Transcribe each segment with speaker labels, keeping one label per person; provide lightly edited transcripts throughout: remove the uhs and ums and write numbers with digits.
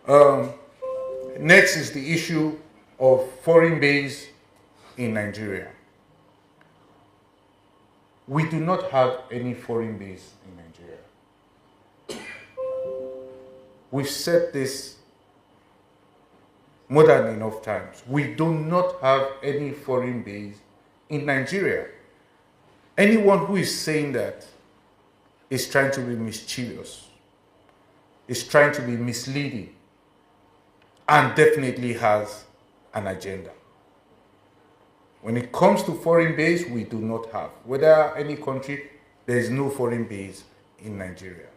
Speaker 1: Um, Next is the issue of foreign base in Nigeria. We do not have any foreign base in Nigeria. We've said this more than enough times. We do not have any foreign base in Nigeria. Anyone who is saying that is trying to be mischievous, is trying to be misleading, and definitely has an agenda. When it comes to foreign base, we do not have. Whether any country, there is no foreign base in Nigeria.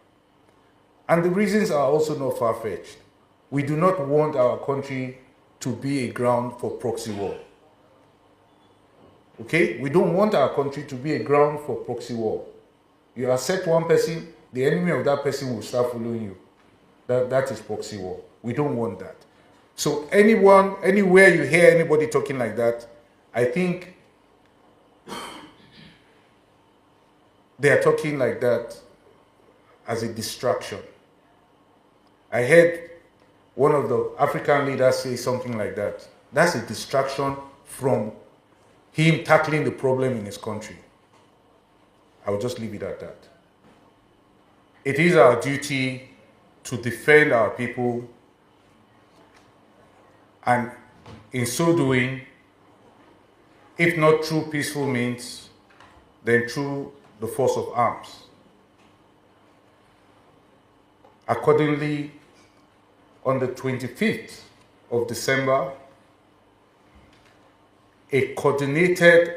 Speaker 1: And the reasons are also not far-fetched. We do not want our country to be a ground for proxy war. Okay? We don't want our country to be a ground for proxy war. You accept one person, the enemy of that person will start following you. That is proxy war. We don't want that. So anywhere you hear anybody talking like that, I think they are talking like that as a distraction. I heard one of the African leaders say something like that. That's a distraction from him tackling the problem in his country. I will just leave it at that. It is our duty to defend our people, and in so doing, if not through peaceful means, then through the force of arms. Accordingly, on the 25th of December, a coordinated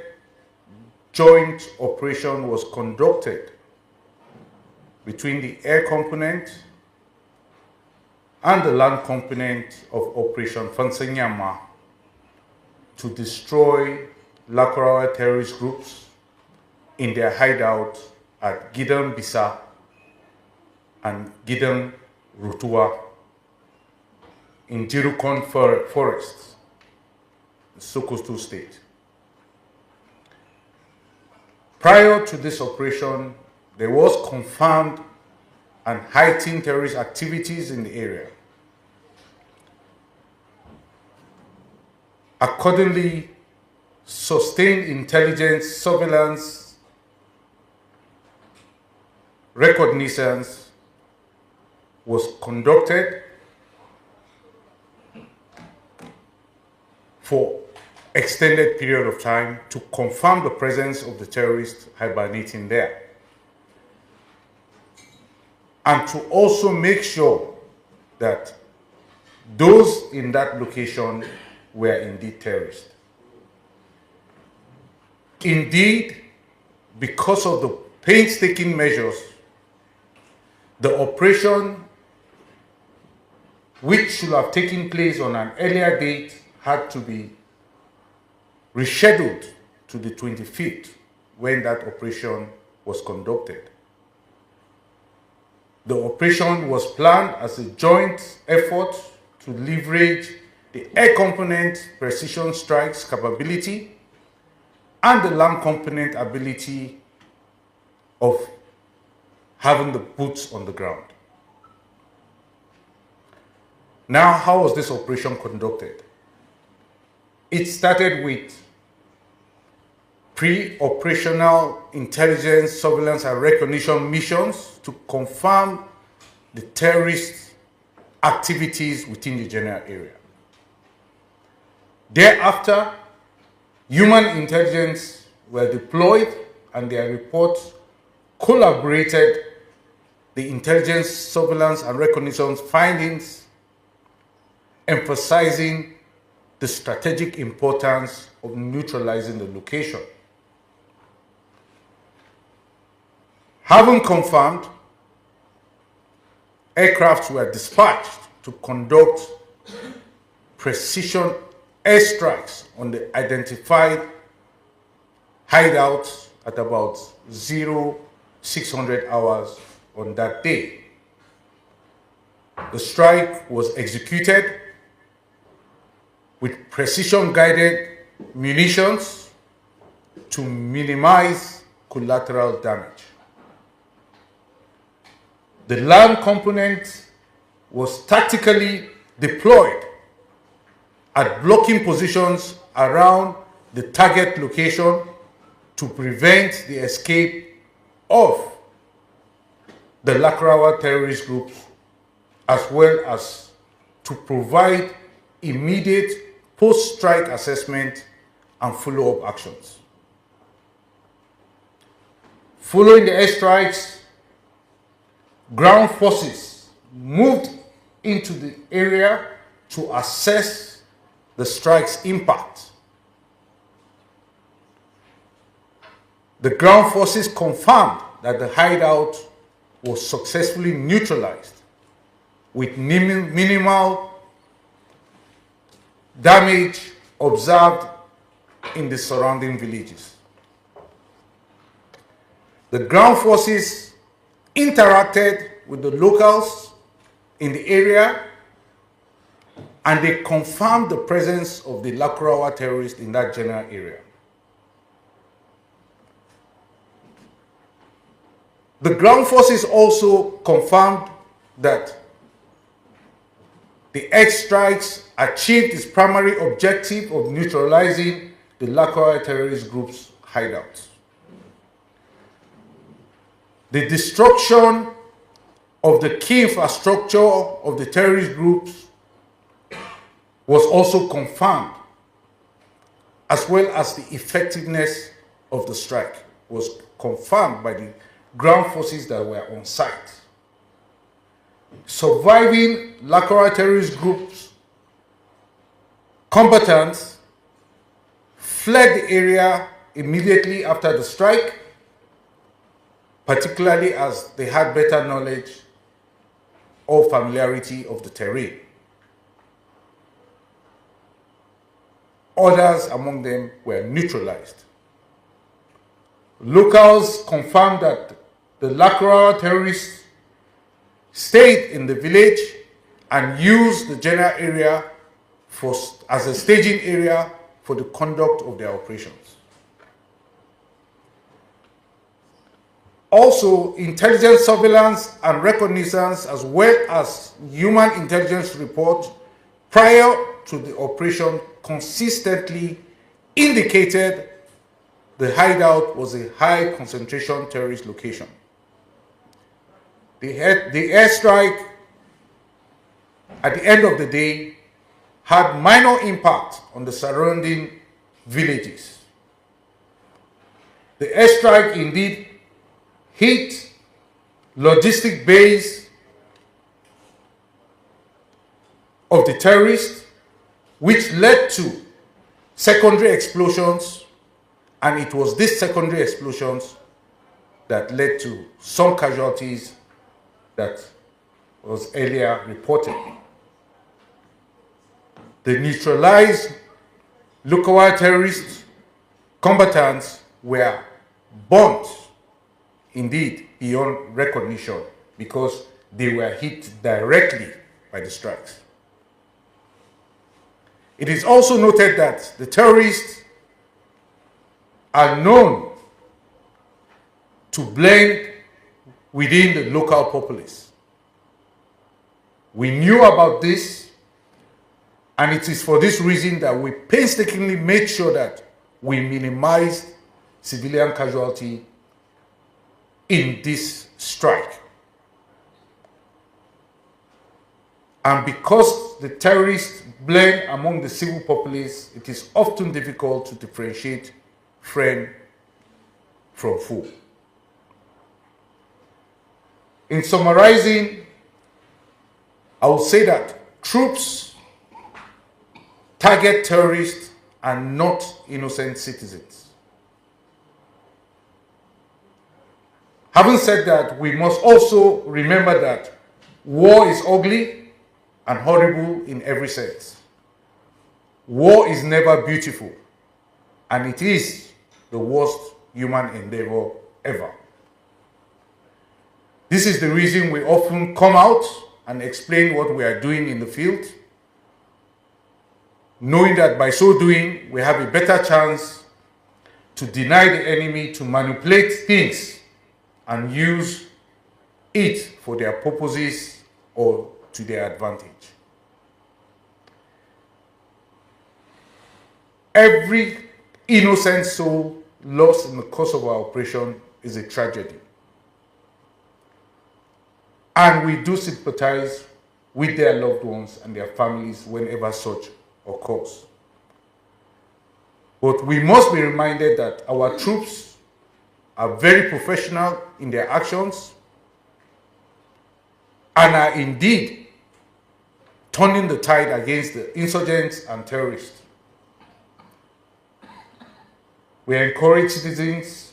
Speaker 1: joint operation was conducted between the air component and the land component of Operation Fansanyama to destroy Lakurawa terrorist groups in their hideout at Gidan Bisa and Gidan Rutua in Jirukon Forest, Sokoto State. Prior to this operation, there was confirmed and heightened terrorist activities in the area. Accordingly, sustained intelligence, surveillance, reconnaissance was conducted for extended period of time to confirm the presence of the terrorists hibernating there, and to also make sure that those in that location were indeed terrorists. Indeed, because of the painstaking measures, the operation, which should have taken place on an earlier date, had to be rescheduled to the 25th when that operation was conducted. The operation was planned as a joint effort to leverage the air component precision strikes capability and the land component ability of having the boots on the ground. Now, how was this operation conducted? It started with pre-operational intelligence, surveillance, and recognition missions to confirm the terrorist activities within the general area. Thereafter, human intelligence were deployed and their reports collaborated the intelligence, surveillance, and recognition findings, emphasizing the strategic importance of neutralizing the location. Having confirmed, aircrafts were dispatched to conduct precision airstrikes on the identified hideouts at about 0600 hours on that day. The strike was executed with precision-guided munitions to minimize collateral damage. The land component was tactically deployed at blocking positions around the target location to prevent the escape of the Lakurawa terrorist groups, as well as to provide immediate post-strike assessment and follow-up actions. Following the airstrikes, ground forces moved into the area to assess the strike's impact. The ground forces confirmed that the hideout was successfully neutralized with minimal damage observed in the surrounding villages. The ground forces interacted with the locals in the area, and they confirmed the presence of the Lakurawa terrorists in that general area. The ground forces also confirmed that the airstrikes achieved its primary objective of neutralizing the Lakurawa terrorist group's hideouts. The destruction of the key infrastructure of the terrorist groups was also confirmed, as well as the effectiveness of the strike was confirmed by the ground forces that were on site. Surviving Lakurawa terrorist groups combatants fled the area immediately after the strike, particularly as they had better knowledge or familiarity of the terrain. Others among them were neutralized. Locals confirmed that the Lakurawa terrorists stayed in the village and used the general area as a staging area for the conduct of their operations. Also, intelligence surveillance and reconnaissance, as well as human intelligence reports prior to the operation, consistently indicated the hideout was a high concentration terrorist location. The airstrike, at the end of the day, had minor impact on the surrounding villages. The airstrike indeed hit logistic base of the terrorists, which led to secondary explosions, and it was these secondary explosions that led to some casualties that was earlier reported. The neutralized Lakurawa terrorist combatants were burnt, indeed, beyond recognition, because they were hit directly by the strikes. It is also noted that the terrorists are known to blend within the local populace. We knew about this, and it is for this reason that we painstakingly made sure that we minimized civilian casualty in this strike. And because the terrorists blend among the civil populace, it is often difficult to differentiate friend from foe. In summarizing, I will say that troops target terrorists and not innocent citizens. Having said that, we must also remember that war is ugly and horrible in every sense. War is never beautiful, and it is the worst human endeavor ever. This is the reason we often come out and explain what we are doing in the field, knowing that by so doing, we have a better chance to deny the enemy to manipulate things and use it for their purposes or to their advantage. Every innocent soul lost in the course of our operation is a tragedy. And we do sympathize with their loved ones and their families whenever such occurs. But we must be reminded that our troops are very professional in their actions and are indeed turning the tide against the insurgents and terrorists. We encourage citizens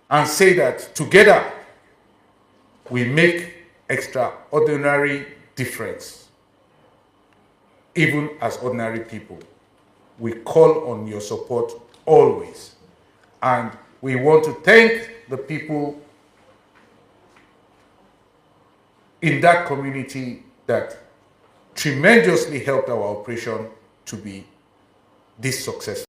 Speaker 1: and say that together we make extraordinary difference, even as ordinary people. We call on your support always. And we want to thank the people in that community that tremendously helped our operation to be this successful.